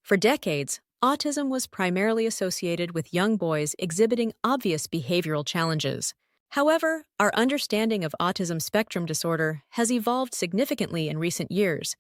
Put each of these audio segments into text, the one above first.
For decades, autism was primarily associated with young boys exhibiting obvious behavioral challenges. However, our understanding of autism spectrum disorder has evolved significantly in recent years,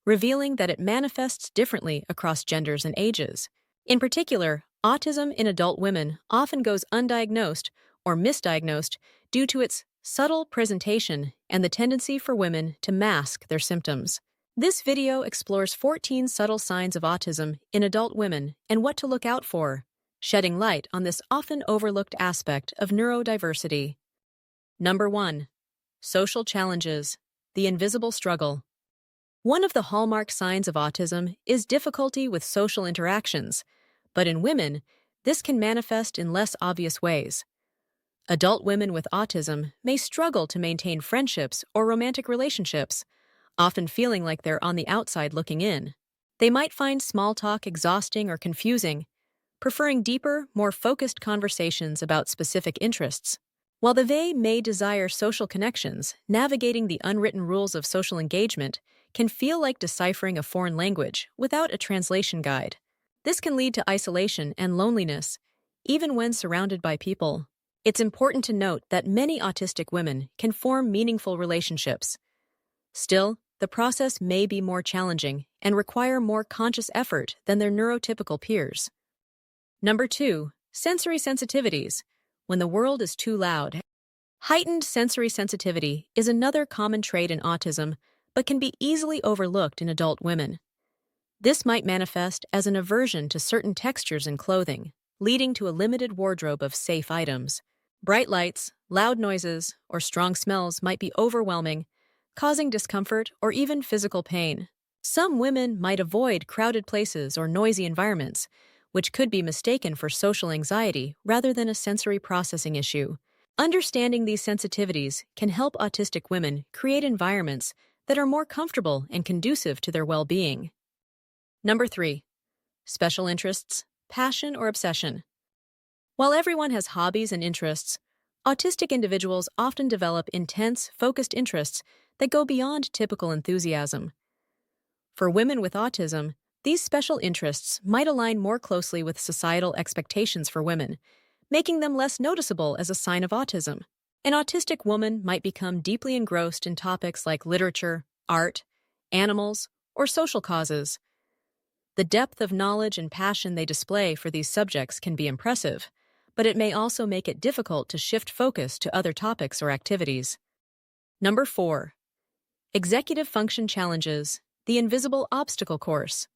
revealing that it manifests differently across genders and ages. In particular, autism in adult women often goes undiagnosed or misdiagnosed due to its subtle presentation and the tendency for women to mask their symptoms. This video explores 14 subtle signs of autism in adult women and what to look out for, shedding light on this often overlooked aspect of neurodiversity. Number 1. Social challenges, the invisible struggle. One of the hallmark signs of autism is difficulty with social interactions, but in women, this can manifest in less obvious ways. Adult women with autism may struggle to maintain friendships or romantic relationships, often feeling like they're on the outside looking in. They might find small talk exhausting or confusing, preferring deeper, more focused conversations about specific interests. While they may desire social connections, navigating the unwritten rules of social engagement can feel like deciphering a foreign language without a translation guide. This can lead to isolation and loneliness, even when surrounded by people. It's important to note that many autistic women can form meaningful relationships. Still, the process may be more challenging and require more conscious effort than their neurotypical peers. Number 2. Sensory sensitivities. When the world is too loud. Heightened sensory sensitivity is another common trait in autism, but can be easily overlooked in adult women. This might manifest as an aversion to certain textures in clothing, leading to a limited wardrobe of safe items. Bright lights, loud noises, or strong smells might be overwhelming, causing discomfort or even physical pain. Some women might avoid crowded places or noisy environments, which could be mistaken for social anxiety rather than a sensory processing issue. Understanding these sensitivities can help autistic women create environments that are more comfortable and conducive to their well-being. Number 3. Special interests, passion, or obsession. While everyone has hobbies and interests, autistic individuals often develop intense, focused interests that go beyond typical enthusiasm. For women with autism, these special interests might align more closely with societal expectations for women, making them less noticeable as a sign of autism. An autistic woman might become deeply engrossed in topics like literature, art, animals, or social causes. The depth of knowledge and passion they display for these subjects can be impressive, but it may also make it difficult to shift focus to other topics or activities. Number 4. Executive function challenges, the invisible obstacle course.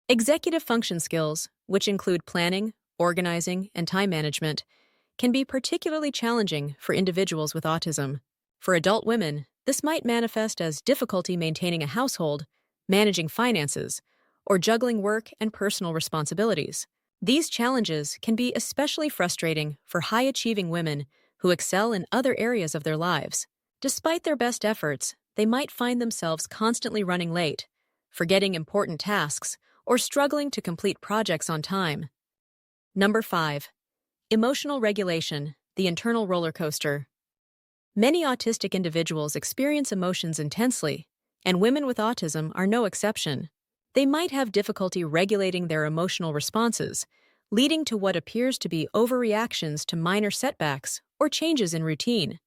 Executive function skills, which include planning, organizing, and time management, can be particularly challenging for individuals with autism. For adult women, this might manifest as difficulty maintaining a household, managing finances, or juggling work and personal responsibilities. These challenges can be especially frustrating for high-achieving women who excel in other areas of their lives. Despite their best efforts, they might find themselves constantly running late, forgetting important tasks, or struggling to complete projects on time. Number 5. Emotional regulation, the internal roller coaster. Many autistic individuals experience emotions intensely, and women with autism are no exception. They might have difficulty regulating their emotional responses, leading to what appears to be overreactions to minor setbacks or changes in routine.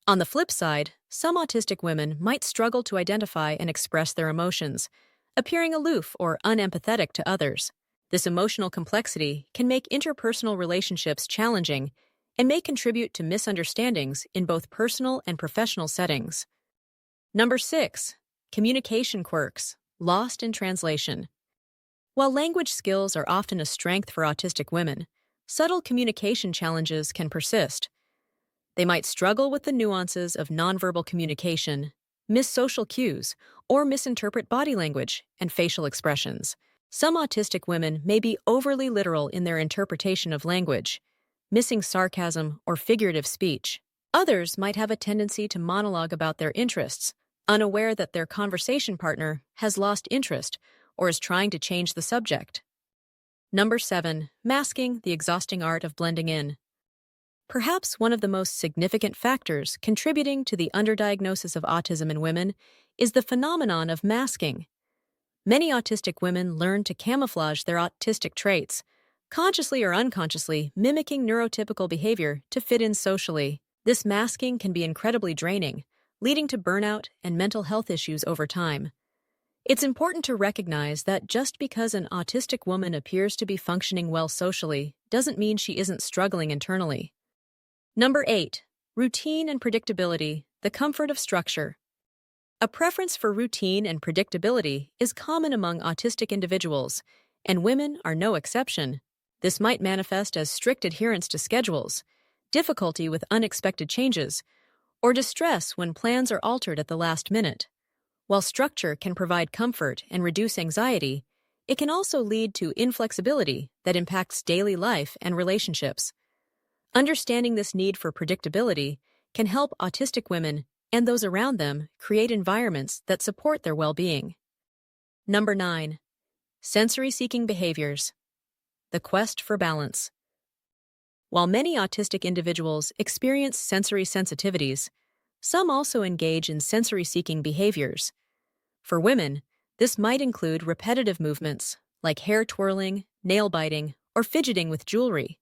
On the flip side, some autistic women might struggle to identify and express their emotions, appearing aloof or unempathetic to others. This emotional complexity can make interpersonal relationships challenging and may contribute to misunderstandings in both personal and professional settings. Number 6. Communication quirks, lost in translation. While language skills are often a strength for autistic women, subtle communication challenges can persist. They might struggle with the nuances of nonverbal communication, miss social cues, or misinterpret body language and facial expressions. Some autistic women may be overly literal in their interpretation of language, missing sarcasm or figurative speech. Others might have a tendency to monologue about their interests, unaware that their conversation partner has lost interest or is trying to change the subject. Number 7. Masking, the exhausting art of blending in. Perhaps one of the most significant factors contributing to the underdiagnosis of autism in women is the phenomenon of masking. Many autistic women learn to camouflage their autistic traits, consciously or unconsciously mimicking neurotypical behavior to fit in socially. This masking can be incredibly draining, leading to burnout and mental health issues over time. It's important to recognize that just because an autistic woman appears to be functioning well socially doesn't mean she isn't struggling internally. Number 8. Routine and predictability, the comfort of structure. A preference for routine and predictability is common among autistic individuals, and women are no exception. This might manifest as strict adherence to schedules, difficulty with unexpected changes, or distress when plans are altered at the last minute. While structure can provide comfort and reduce anxiety, it can also lead to inflexibility that impacts daily life and relationships. Understanding this need for predictability can help autistic women and those around them create environments that support their well-being. Number 9. Sensory-seeking behaviors. The quest for balance. While many autistic individuals experience sensory sensitivities, some also engage in sensory-seeking behaviors. For women, this might include repetitive movements like hair twirling, nail biting, or fidgeting with jewelry.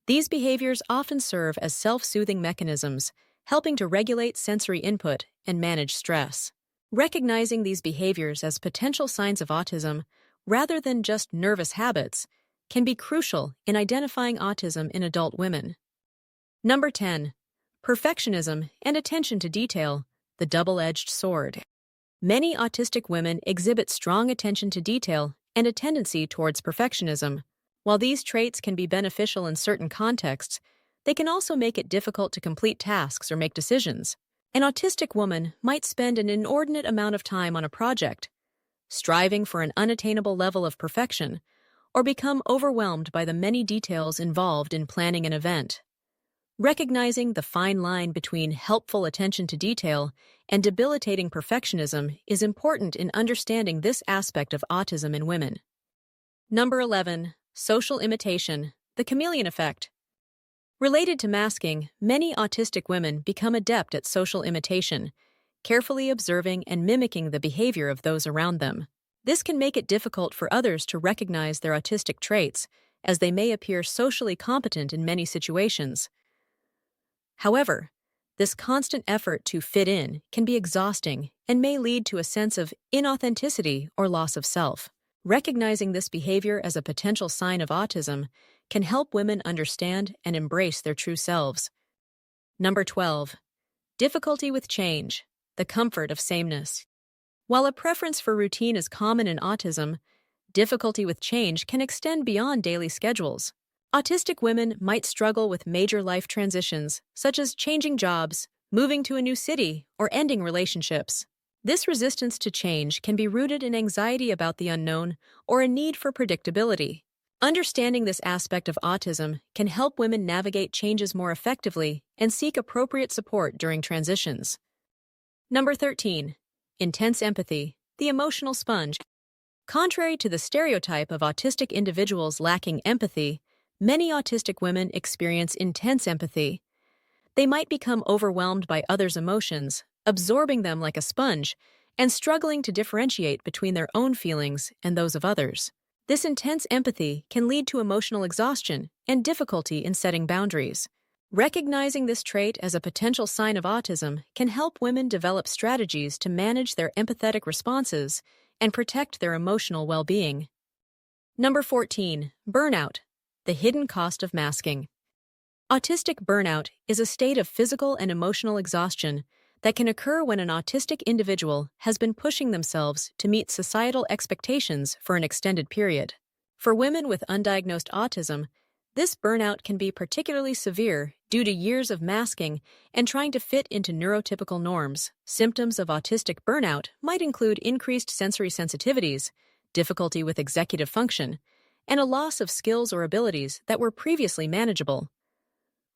These behaviors often serve as self-soothing mechanisms, helping to regulate sensory input and manage stress. Recognizing these behaviors as potential signs of autism, rather than just nervous habits, can be crucial in identifying autism in adult women. Number 10. Perfectionism and attention to detail, the double-edged sword. Many autistic women exhibit strong attention to detail and a tendency towards perfectionism. While these traits can be beneficial in certain contexts, they can also make it difficult to complete tasks or make decisions. An autistic woman might spend an inordinate amount of time on a project, striving for an unattainable level of perfection, or become overwhelmed by the many details involved in planning an event. Recognizing the fine line between helpful attention to detail and debilitating perfectionism is important in understanding this aspect of autism in women. Number 11. Social imitation, the chameleon effect. Related to masking, many autistic women become adept at social imitation, carefully observing and mimicking the behavior of those around them. This can make it difficult for others to recognize their autistic traits, as they may appear socially competent in many situations. However, this constant effort to fit in can be exhausting and may lead to a sense of inauthenticity or loss of self. Recognizing this behavior as a potential sign of autism can help women understand and embrace their true selves. Number 12. Difficulty with change, the comfort of sameness. While a preference for routine is common in autism, difficulty with change can extend beyond daily schedules. Autistic women might struggle with major life transitions, such as changing jobs, moving to a new city, or ending relationships. This resistance to change can be rooted in anxiety about the unknown or a need for predictability. Understanding this aspect of autism can help women navigate changes more effectively and seek appropriate support during transitions. Number 13. Intense empathy, the emotional sponge. Contrary to the stereotype of autistic individuals lacking empathy, many autistic women experience intense empathy. They might become overwhelmed by others' emotions, absorbing them like a sponge, and struggling to differentiate between their own feelings and those of others. This intense empathy can lead to emotional exhaustion and difficulty in setting boundaries. Recognizing this trait as a potential sign of autism can help women develop strategies to manage their empathetic responses and protect their emotional well-being. Number 14. Burnout, the hidden cost of masking. Autistic burnout is a state of physical and emotional exhaustion that can occur when an autistic individual has been pushing themselves to meet societal expectations for an extended period. For women with undiagnosed autism, this burnout can be particularly severe due to years of masking and trying to fit into neurotypical norms. Symptoms of autistic burnout might include increased sensory sensitivities, difficulty with executive function, and a loss of skills or abilities that were previously manageable.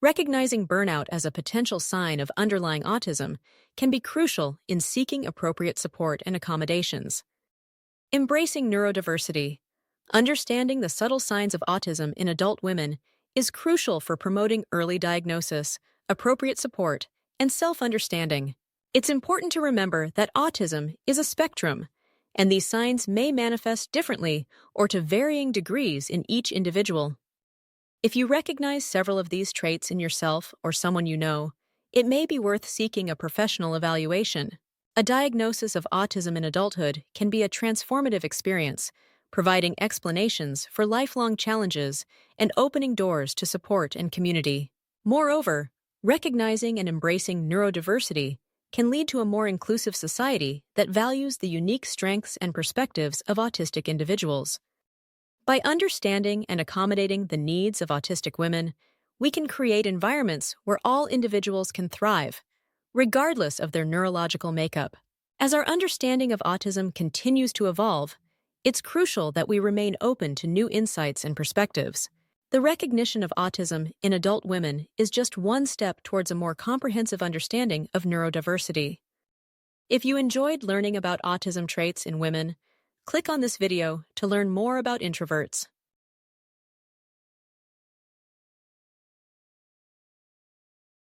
Recognizing burnout as a potential sign of underlying autism can be crucial in seeking appropriate support and accommodations. Embracing neurodiversity. Understanding the subtle signs of autism in adult women is crucial for promoting early diagnosis, appropriate support, and self-understanding. It's important to remember that autism is a spectrum, and these signs may manifest differently or to varying degrees in each individual. If you recognize several of these traits in yourself or someone you know, it may be worth seeking a professional evaluation. A diagnosis of autism in adulthood can be a transformative experience, providing explanations for lifelong challenges and opening doors to support and community. Moreover, recognizing and embracing neurodiversity can lead to a more inclusive society that values the unique strengths and perspectives of autistic individuals. By understanding and accommodating the needs of autistic women, we can create environments where all individuals can thrive, regardless of their neurological makeup. As our understanding of autism continues to evolve, it's crucial that we remain open to new insights and perspectives. The recognition of autism in adult women is just one step towards a more comprehensive understanding of neurodiversity. If you enjoyed learning about autism traits in women, click on this video to learn more about introverts.